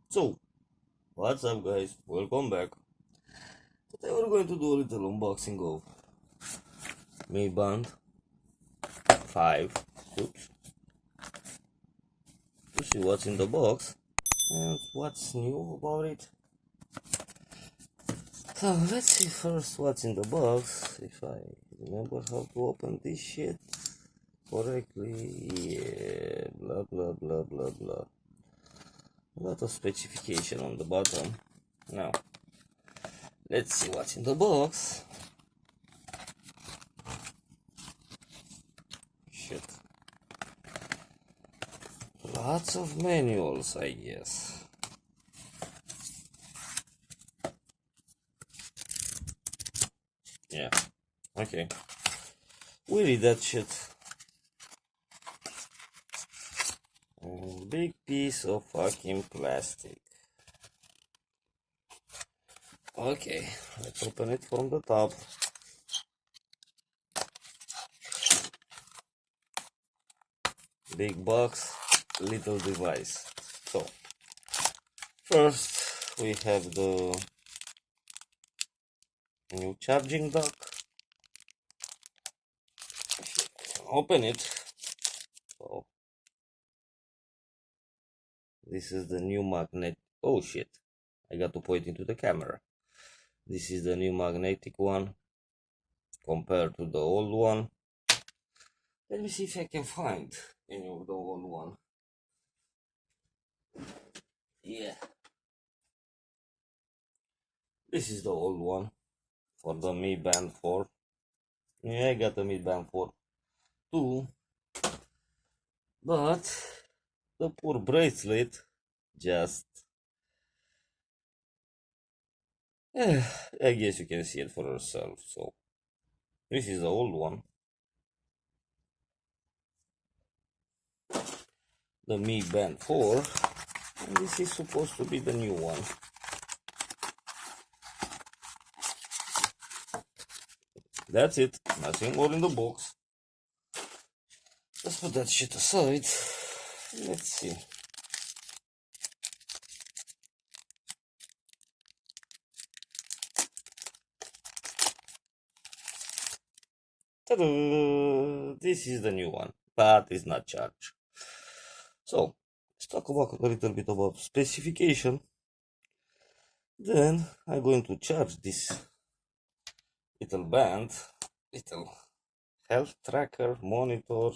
So, what's up guys? Welcome back. Today we're going to do a little unboxing of Mi Band 5. Oops. To see what's in the box and what's new about it. So, let's see first what's in the box. If I remember how to open this shit correctly. Yeah, blah blah blah blah blah. A lot of specification on the bottom. Now, let's see what's in the box. Shit. Lots of manuals, I guess. Yeah, okay. We read that shit. Big piece of fucking plastic. Okay, let's open it from the top. Big box, little device. So, first we have the new charging dock. Open it. So, this is the new magnet. Oh shit, I got to point into the camera. This is the new magnetic one compared to the old one. Let me see if I can find any of the old one. Yeah. This is the old one for the Mi Band 4. Yeah, I got the Mi Band 4 too. But the poor bracelet just... I guess you can see it for yourself. So, this is the old one. The Mi Band 4. And this is supposed to be the new one. That's it. Nothing more in the box. Let's put that shit aside. Let's see. Ta-da! This is the new one, but it's not charged. So, let's talk about a little bit about specification. Then I'm going to charge this little band, little health tracker, monitor,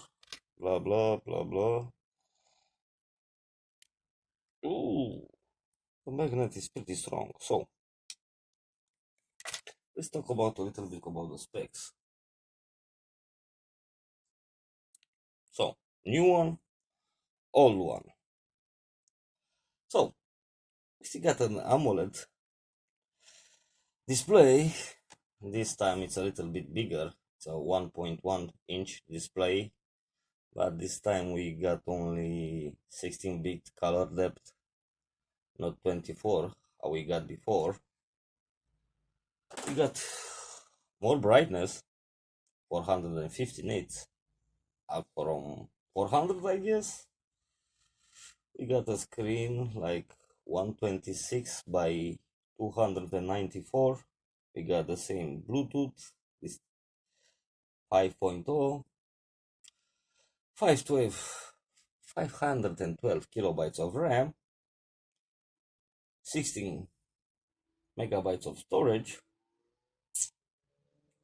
blah blah blah blah. Ooh, the magnet is pretty strong. So, let's talk about a little bit about the specs. So, new one, old one. So, we still got an AMOLED display. This time it's a little bit bigger. It's a 1.1 inch display, but this time we got only 16-bit color depth, not 24 how we got before. We got more brightness, 450 nits, up from 400 I guess. We got a screen like 126 by 294. We got the same Bluetooth, this 5.0, 512 kilobytes of RAM, 16 megabytes of storage,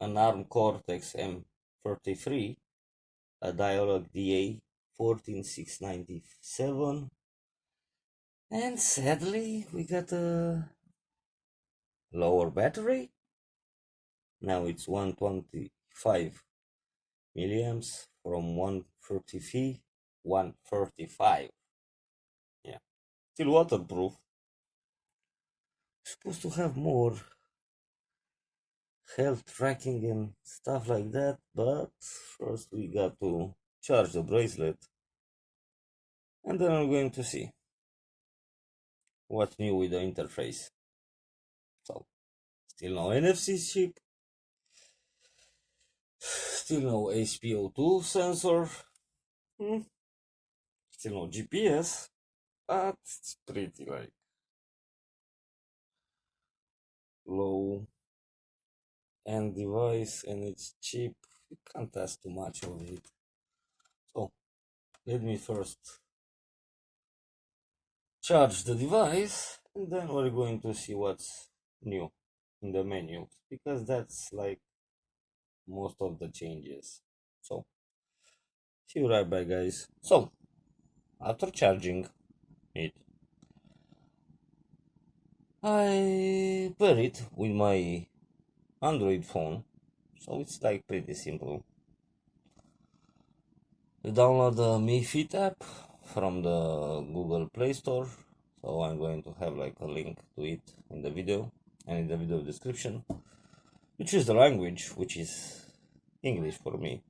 an ARM Cortex M33, a Dialog DA 14697, and sadly we got a lower battery. Now it's 125 milliamps from 135. Yeah, still waterproof. Supposed to have more health tracking and stuff like that, but first we got to charge the bracelet, and then I'm going to see what's new with the interface. So, still no NFC chip, still no HPO2 sensor, still no GPS, but it's pretty like low end device and it's cheap. You can't test too much of it. So let me first charge the device and then we're going to see what's new in the menu because that's like most of the changes. So see you right back, guys. So after charging it, I pair it with my Android phone, so it's like pretty simple. You download the Mi Fit app from the Google Play Store, so I'm going to have like a link to it in the video and in the video description. You choose the language, which is English for me,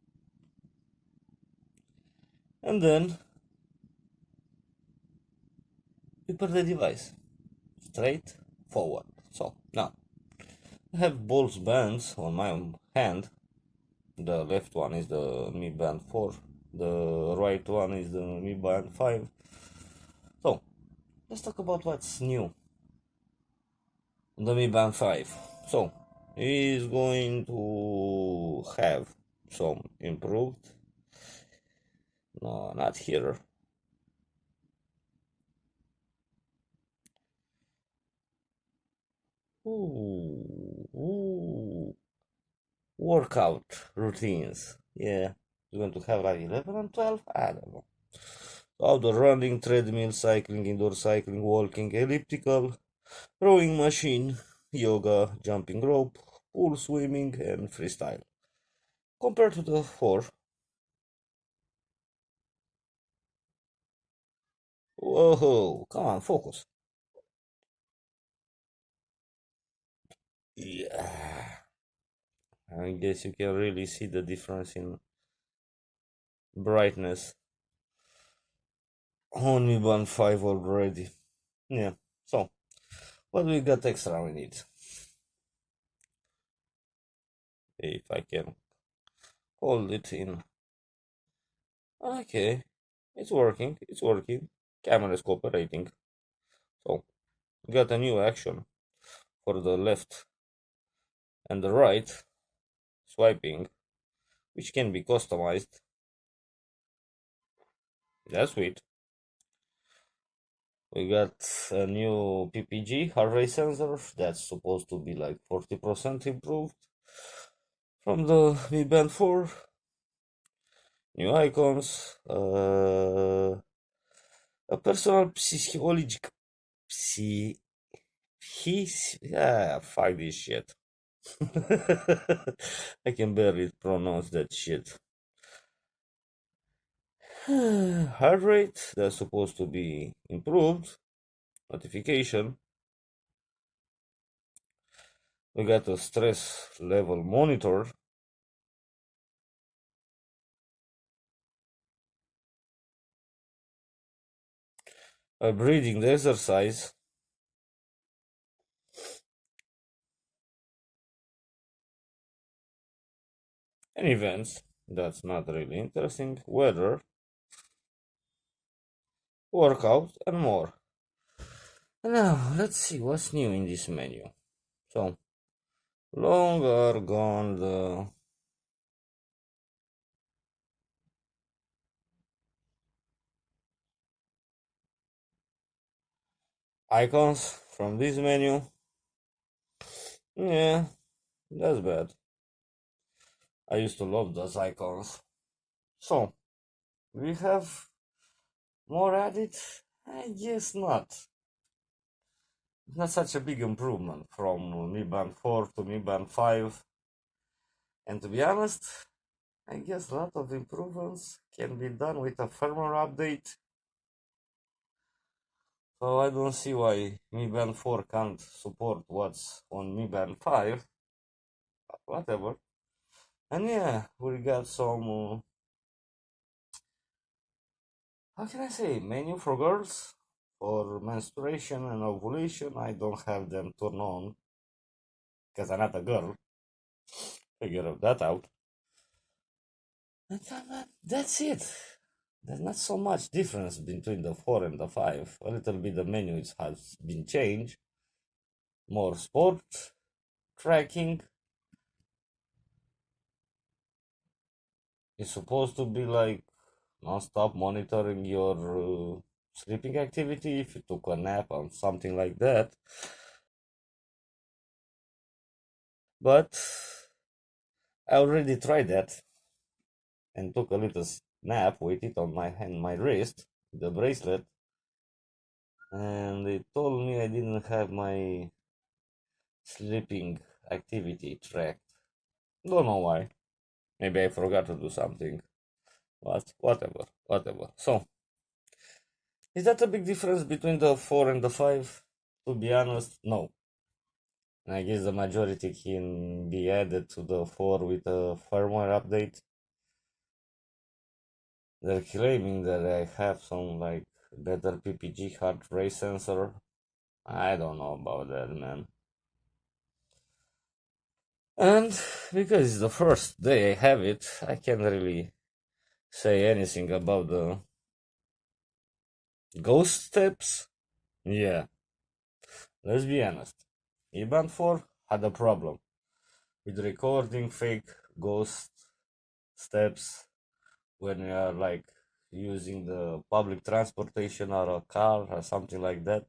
and then you pair the device straight forward. So now I have both bands on my hand. The left one is the Mi Band 4, the right one is the Mi Band 5. So let's talk about what's new on the Mi Band 5. So it is going to have some improved, no, not here. Ooh, workout routines. Yeah, you're going to have like 11 and 12. I don't know. Outdoor running, treadmill, cycling, indoor cycling, walking, elliptical, rowing machine, yoga, jumping rope, pool swimming, and freestyle. Compared to the 4. Whoa, come on, focus. Yeah. I guess you can really see the difference in brightness on Mi Band 5 already. Yeah, so what do we got extra we need? If I can hold it in. Okay, it's working, it's working. Camera is cooperating. So, we got a new action for the left and the right swiping, which can be customized. That's sweet. We got a new PPG heart rate sensor that's supposed to be like 40% improved from the Mi Band 4. New icons, a personal psychological fuck this shit. I can barely pronounce that shit. Heart rate that's supposed to be improved. Notification. We got a stress level monitor. A breathing exercise. And events. That's not really interesting. Weather. Workout and more. Now, let's see what's new in this menu. So, longer gone the icons from this menu. Yeah, that's bad. I used to love those icons. So, we have more added? I guess not. Not such a big improvement from Mi Band 4 to Mi Band 5. And to be honest, I guess a lot of improvements can be done with a firmware update. So I don't see why Mi Band 4 can't support what's on Mi Band 5. But whatever. And yeah, we got some, how can I say, menu for girls for menstruation and ovulation. I don't have them turned on because I'm not a girl. Figure that out. And that's it. There's not so much difference between the 4 and the 5. A little bit the menu has been changed. More sport, tracking is supposed to be like non-stop monitoring your sleeping activity if you took a nap or something like that. But I already tried that and took a little nap with it on my hand, my wrist, the bracelet, and they told me I didn't have my sleeping activity tracked. Don't know why. Maybe I forgot to do something. But whatever. So, is that a big difference between the 4 and the 5? To be honest, no. I guess the majority can be added to the 4 with a firmware update. They're claiming that I have some like better PPG heart rate sensor. I don't know about that, man. And because it's the first day I have it, I can't really say anything about the ghost steps. Yeah, let's be honest. Mi Band 4 had a problem with recording fake ghost steps when you are like using the public transportation or a car or something like that.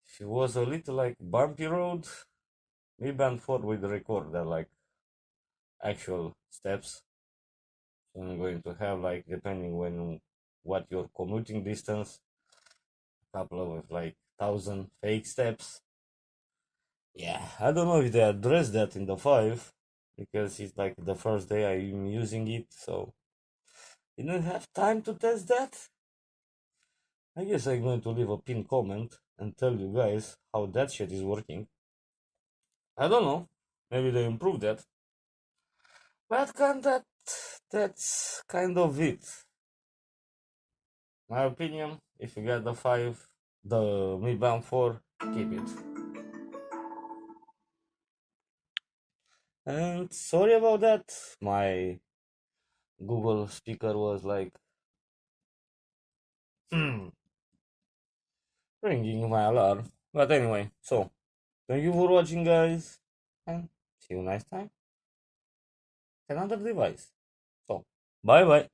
If it was a little like bumpy road, Mi Band 4 would record the like actual steps. So I'm going to have like depending when what your commuting distance, a couple of like 1,000 fake steps. Yeah, I don't know if they address that in the 5 because it's like the first day I'm using it, so didn't have time to test that. I guess I'm going to leave a pinned comment and tell you guys how that shit is working. I don't know, maybe they improved that. But that's kind of it. My opinion, if you get the 5, the Mi Band 4, keep it. And sorry about that. My Google speaker was like ringing my alarm. But anyway, so thank you for watching, guys, and see you next time. Another device. So bye bye.